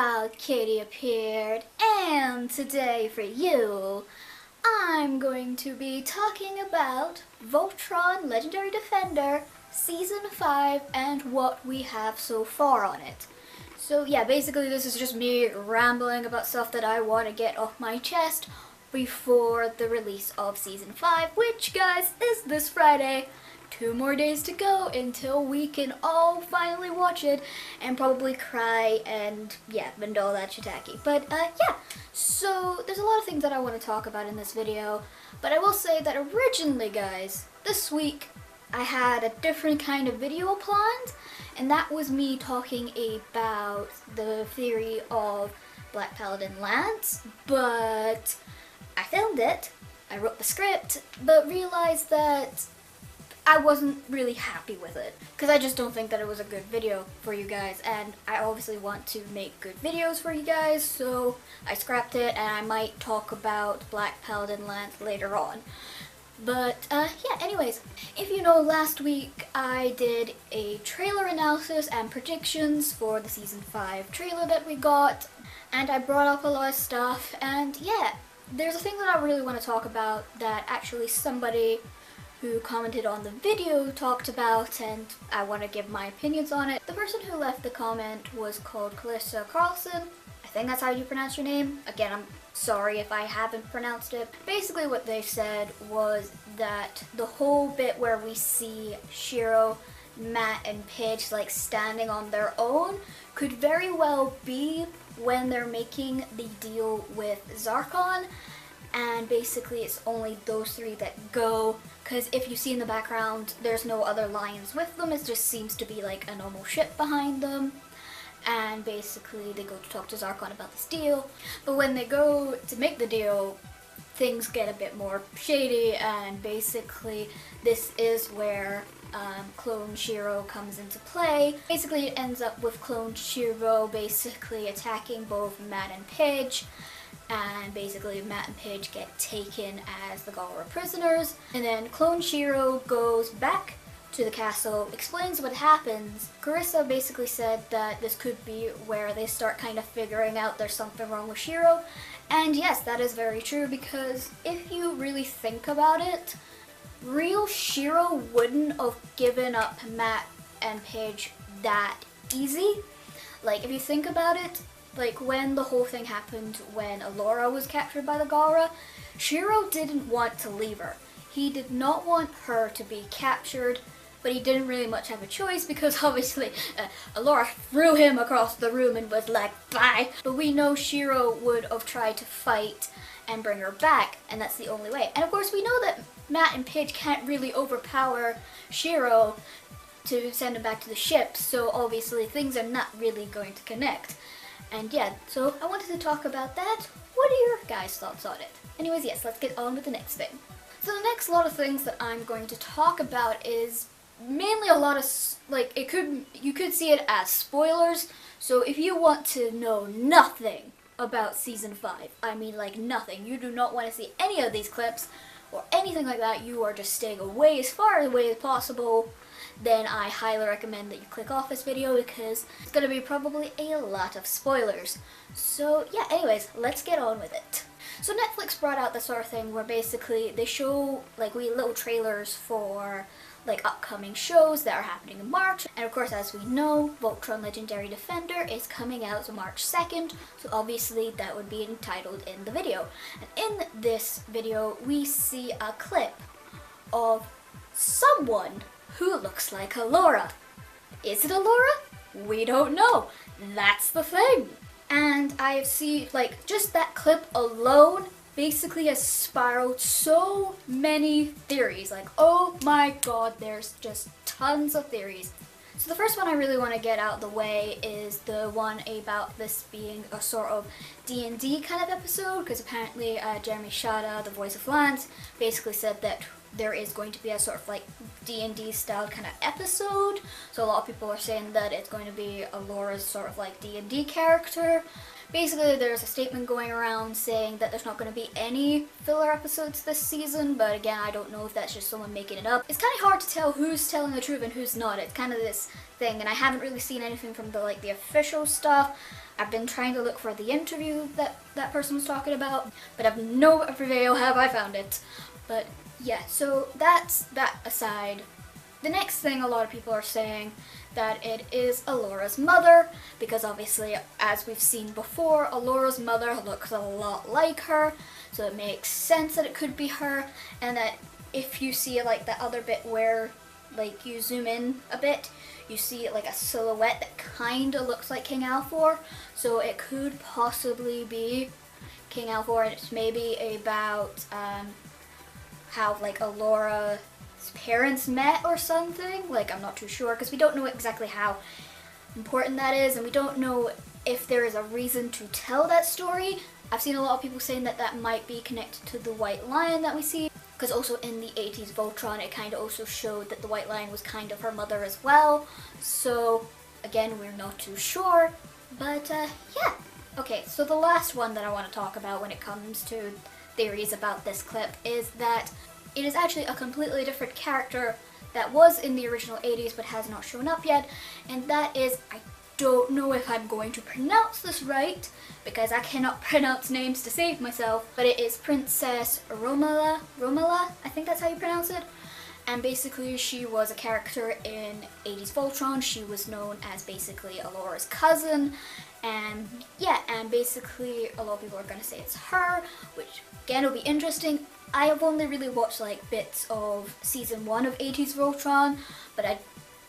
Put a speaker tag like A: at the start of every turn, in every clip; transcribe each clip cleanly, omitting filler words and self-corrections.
A: Wild Katie appeared, and today for you, I'm going to be talking about Voltron Legendary Defender Season 5 and what we have so far on it. So yeah, basically this is just me rambling about stuff that I want to get off my chest before the release of Season 5, which, guys, is this Friday. 2 more days to go until we can all finally watch it and probably cry and and all that shiitake. But yeah, so there's a lot of things that I want to talk about in this video, but I will say that originally, guys, this week I had a different kind of video planned, and that was me talking about the theory of Black Paladin Lance, but I filmed it, I wrote the script, but realized that I wasn't really happy with it, because I just don't think that it was a good video for you guys, and I obviously want to make good videos for you guys, so I scrapped it, and I might talk about Black Paladin Lance later on. But yeah, anyways, if you know, last week I did a trailer analysis and predictions for the Season 5 trailer that we got, and I brought up a lot of stuff, and yeah, there's a thing that I really want to talk about that actually somebody who commented on the video talked about, and I want to give my opinions on it. The person who left the comment was called Calista Carlson. I think that's how you pronounce your name. Again, I'm sorry if I haven't pronounced it. Basically what they said was that the whole bit where we see Shiro, Matt, and Pidge like standing on their own could very well be when they're making the deal with Zarkon, and basically it's only those three that go, because if you see in the background there's no other lions with them, it just seems to be like a normal ship behind them, and basically they go to talk to Zarkon about this deal, but when they go to make the deal things get a bit more shady, and basically this is where Clone Shiro comes into play. Basically it ends up with Clone Shiro basically attacking both Matt and Pidge, and basically Matt and Pidge get taken as the Galra prisoners, and then Clone Shiro goes back to the castle, explains what happens. Carissa basically said that this could be where they start kind of figuring out there's something wrong with Shiro, and yes, that is very true, because if you really think about it, real Shiro wouldn't have given up Matt and Pidge that easy. Like, if you think about it, like when the whole thing happened when Alora was captured by the Galra, Shiro didn't want to leave her. He did not want her to be captured, but he didn't really much have a choice, because obviously Alora threw him across the room and was like, bye. But we know Shiro would have tried to fight and bring her back, and that's the only way. And of course we know that Matt and Pidge can't really overpower Shiro to send him back to the ship, so obviously things are not really going to connect. And yeah, so I wanted to talk about that. What are your guys' thoughts on it? Anyways, yes, let's get on with the next thing. So the next lot of things that I'm going to talk about is mainly a lot of, like, you could see it as spoilers. So if you want to know nothing about Season 5, I mean like nothing, you do not want to see any of these clips or anything like that, you are just staying away as far away as possible, then I highly recommend that you click off this video, because it's going to be probably a lot of spoilers. So yeah, anyways, let's get on with it. So Netflix brought out this sort of thing where basically they show like little trailers for like upcoming shows that are happening in March, and of course, as we know, Voltron Legendary Defender is coming out March 2nd, so obviously that would be entitled in the video. And in this video we see a clip of someone who looks like Alora. Is it Alora? We don't know. That's the thing. And I have seen, like, just that clip alone basically has spiraled so many theories. Like, oh my god, there's just tons of theories. So the first one I really want to get out of the way is the one about this being a sort of D&D kind of episode, because apparently Jeremy Shada, the voice of Lance, basically said that there is going to be a sort of like D&D style kind of episode. So a lot of people are saying that it's going to be Alora's sort of like D&D character. Basically, there's a statement going around saying that there's not going to be any filler episodes this season, but again, I don't know if that's just someone making it up. It's kind of hard to tell who's telling the truth and who's not. It's kind of this thing, and I haven't really seen anything from the official stuff. I've been trying to look for the interview that that person was talking about, but I've no avail have I found it. But yeah, so that's that aside. The next thing a lot of people are saying that it is Alora's mother, because obviously, as we've seen before, Alora's mother looks a lot like her, so it makes sense that it could be her, and that if you see like that other bit where like you zoom in a bit, you see like a silhouette that kind of looks like King Alfor, so it could possibly be King Alfor, and it's maybe about how like Alora's parents met or something. Like, I'm not too sure, because we don't know exactly how important that is, and we don't know if there is a reason to tell that story. I've seen a lot of people saying that that might be connected to the White Lion that we see, because also in the 80s Voltron it kind of also showed that the White Lion was kind of her mother as well. So again, we're not too sure, but yeah. Okay, so the last one that I want to talk about when it comes to theories about this clip is that it is actually a completely different character that was in the original 80s but has not shown up yet, and that is, I don't know if I'm going to pronounce this right, because I cannot pronounce names to save myself, but it is Princess Romala, I think that's how you pronounce it. And basically she was a character in 80s Voltron. She was known as basically Alora's cousin, and yeah, and basically a lot of people are going to say it's her, which again will be interesting. I have only really watched like bits of season 1 of 80s Voltron, but I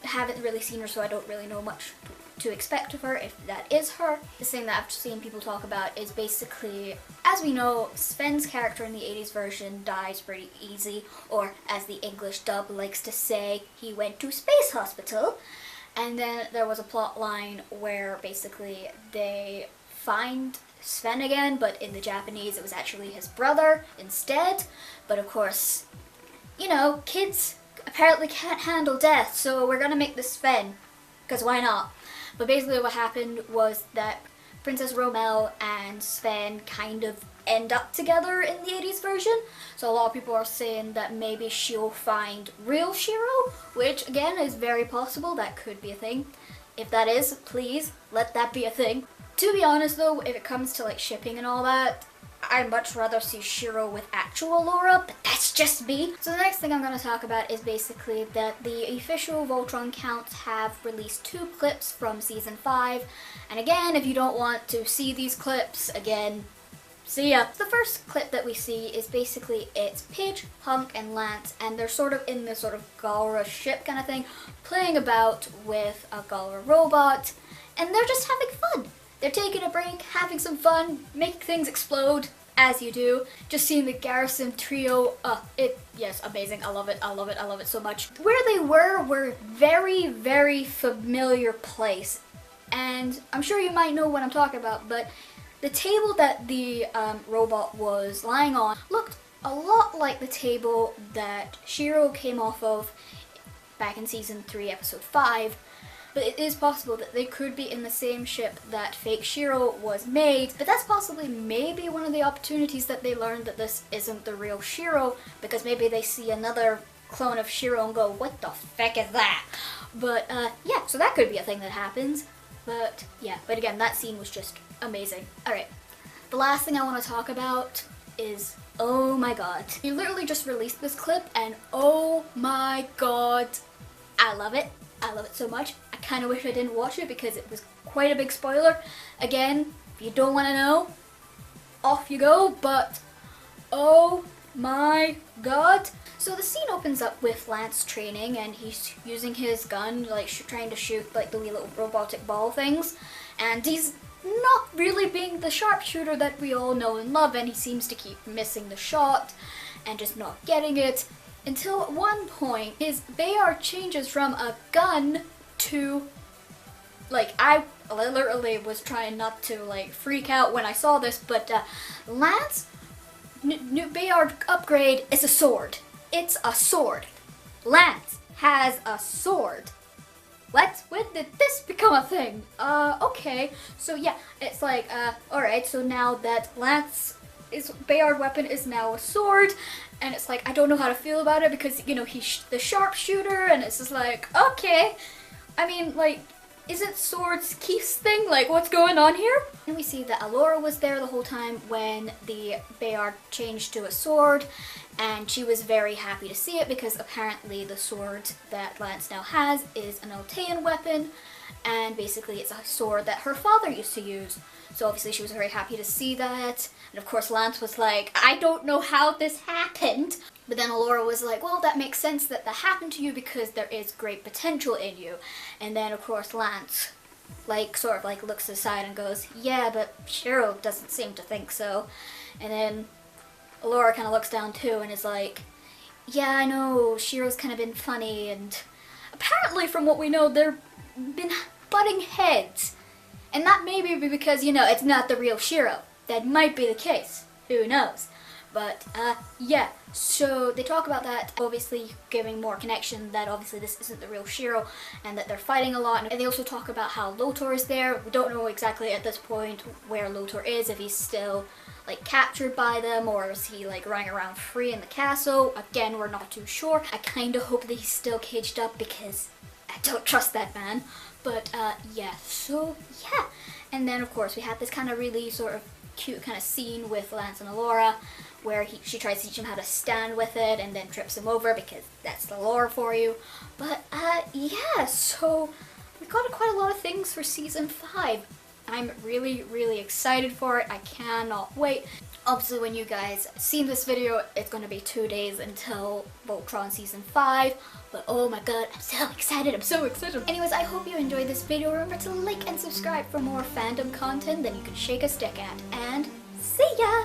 A: haven't really seen her, so I don't really know much to expect of her if that is her. The thing that I've seen people talk about is basically, as we know, Sven's character in the 80s version dies pretty easy, or as the English dub likes to say, he went to space hospital. And then there was a plot line where basically they find Sven again, but in the Japanese it was actually his brother instead. But of course, you know, kids apparently can't handle death, so we're gonna make this Sven, because why not? But basically what happened was that Princess Romel and Sven kind of end up together in the 80s version, so a lot of people are saying that maybe she'll find real Shiro, which again is very possible. That could be a thing. If that is, please let that be a thing. To be honest though, if it comes to like shipping and all that, I'd much rather see Shiro with actual Laura, but that's just me. So the next thing I'm going to talk about is basically that the official Voltron counts have released 2 clips from season 5. And again, if you don't want to see these clips, again, see ya. The first clip that we see is basically it's Pidge, Hunk, and Lance, and they're sort of in this sort of Galra ship kind of thing, playing about with a Galra robot, and they're just having fun. They're taking a break, having some fun, making things explode, as you do. Just seeing the Garrison trio, yes, amazing. I love it, I love it, I love it so much. Where they were very, very familiar place. And I'm sure you might know what I'm talking about, but the table that the robot was lying on looked a lot like the table that Shiro came off of back in season 3, episode 5. But it is possible that they could be in the same ship that fake Shiro was made, but that's possibly maybe one of the opportunities that they learned that this isn't the real Shiro, because maybe they see another clone of Shiro and go, what the feck is that? But yeah, so that could be a thing that happens. But yeah, but again, that scene was just amazing. Alright, the last thing I want to talk about is, oh my god. You literally just released this clip and oh my god, I love it. I love it so much. I kind of wish I didn't watch it because it was quite a big spoiler. Again, if you don't want to know, off you go, but oh my god. So the scene opens up with Lance training and he's using his gun, like trying to shoot like the wee little robotic ball things, and he's not really being the sharpshooter that we all know and love, and he seems to keep missing the shot and just not getting it. Until at one point, his Bayard changes from a gun to, like, I literally was trying not to, like, freak out when I saw this, but Lance, new Bayard upgrade is a sword. It's a sword. Lance has a sword. What? When did this become a thing? Okay. So yeah, it's like, alright, so now that Lance's Bayard weapon is now a sword, and it's like, I don't know how to feel about it because, you know, he's the sharpshooter, and it's just like, okay. I mean, like, isn't swords Keith's thing? Like, what's going on here? And we see that Alora was there the whole time when the Bayard changed to a sword, and she was very happy to see it because apparently the sword that Lance now has is an Altean weapon, and basically it's a sword that her father used to use. So obviously she was very happy to see that. And of course Lance was like, I don't know how this happened. But then Alora was like, well, that makes sense that happened to you because there is great potential in you. And then of course Lance sort of looks aside and goes, yeah, but Shiro doesn't seem to think so. And then Alora kind of looks down too and is like, yeah, I know, Shiro's kind of been funny, and apparently from what we know, they've been butting heads. And that may be because, you know, it's not the real Shiro. That might be the case. Who knows? But, yeah. So they talk about that, obviously giving more connection that obviously this isn't the real Shiro and that they're fighting a lot. And they also talk about how Lotor is there. We don't know exactly at this point where Lotor is, if he's still captured by them or is he running around free in the castle. Again, we're not too sure. I kind of hope that he's still caged up because I don't trust that man. But yeah, so yeah. And then of course we had this kind of really sort of cute kind of scene with Lance and Alora where she tries to teach him how to stand with it and then trips him over because that's the lore for you. But yeah, so we got quite a lot of things for season 5. I'm really, really excited for it. I cannot wait. Obviously, when you guys see this video, it's going to be 2 days until Voltron Season 5. But oh my god, I'm so excited, I'm so excited. Anyways, I hope you enjoyed this video. Remember to like and subscribe for more fandom content that you can shake a stick at. And see ya!